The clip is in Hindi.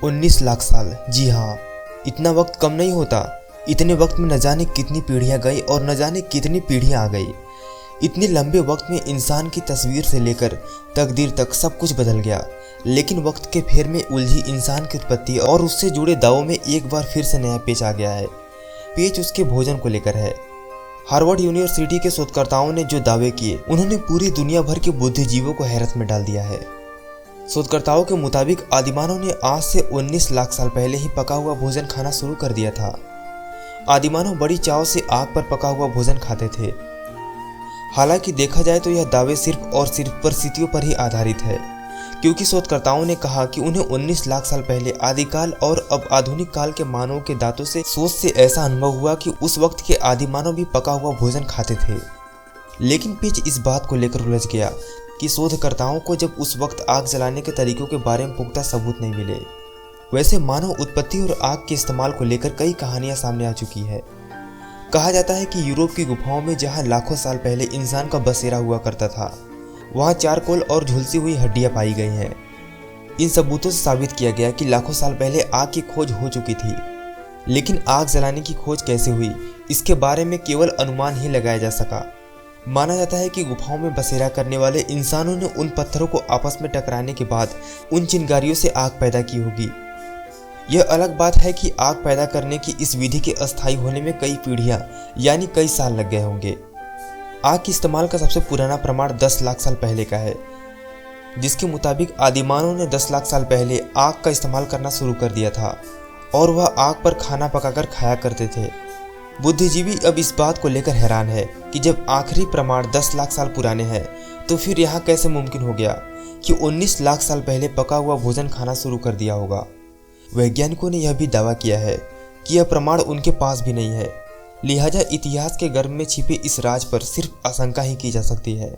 19 लाख साल, जी हाँ, इतना वक्त कम नहीं होता। इतने वक्त में न जाने कितनी पीढ़ियां गई और न जाने कितनी पीढ़ियां आ गई। इतने लंबे वक्त में इंसान की तस्वीर से लेकर तकदीर तक सब कुछ बदल गया। लेकिन वक्त के फेर में उलझी इंसान की उत्पत्ति और उससे जुड़े दावों में एक बार फिर से नया पेच आ गया है। पेच उसके भोजन को लेकर है। हार्वर्ड यूनिवर्सिटी के शोधकर्ताओं ने जो दावे किए, उन्होंने पूरी दुनिया भर के बुद्धिजीवों को हैरत में डाल दिया है। शोधकर्ताओं के मुताबिक आदिमानव ने आज से 19 लाख साल पहले ही पका हुआ भोजन खाना शुरू कर दिया था। आदिमानव बड़ी चाव से आग पर पका हुआ भोजन खाते थे। हालांकि देखा जाए तो यह दावे सिर्फ और सिर्फ परिस्थितियों पर ही आधारित है, क्योंकि शोधकर्ताओं ने कहा कि उन्हें 19 लाख साल पहले आदिकाल और अब आधुनिक काल के मानवों के दांतों से सोच से ऐसा अनुभव हुआ कि उस वक्त के आदिमानव भी पका हुआ भोजन खाते थे। लेकिन पेच इस बात को लेकर उलझ गया कि शोधकर्ताओं को जब उस वक्त आग जलाने के तरीकों के बारे में पुख्ता सबूत नहीं मिले। वैसे मानव उत्पत्ति और आग के इस्तेमाल को लेकर कई कहानियां सामने आ चुकी है। कहा जाता है कि यूरोप की गुफाओं में जहां लाखों साल पहले इंसान का बसेरा हुआ करता था, वहां चारकोल और झुलसी हुई हड्डियां पाई गई हैं। इन सबूतों से साबित किया गया कि लाखों साल पहले आग की खोज हो चुकी थी। लेकिन आग जलाने की खोज कैसे हुई, इसके बारे में केवल अनुमान ही लगाया जा सका। माना जाता है कि गुफाओं में बसेरा करने वाले इंसानों ने उन पत्थरों को आपस में टकराने के बाद उन चिंगारियों से आग पैदा की होगी। यह अलग बात है कि आग पैदा करने की इस विधि के अस्थायी होने में कई पीढ़ियां यानी कई साल लग गए होंगे। आग के इस्तेमाल का सबसे पुराना प्रमाण 10 लाख साल पहले का है, जिसके मुताबिक आदिमानव ने 10 लाख साल पहले आग का इस्तेमाल करना शुरू कर दिया था और वह आग पर खाना पकाकर खाया करते थे। बुद्धिजीवी अब इस बात को लेकर हैरान है कि जब आखिरी प्रमाण 10 लाख साल पुराने हैं, तो फिर यह कैसे मुमकिन हो गया कि 19 लाख साल पहले पका हुआ भोजन खाना शुरू कर दिया होगा। वैज्ञानिकों ने यह भी दावा किया है कि यह प्रमाण उनके पास भी नहीं है, लिहाजा इतिहास के गर्भ में छिपे इस राज पर सिर्फ आशंका ही की जा सकती है।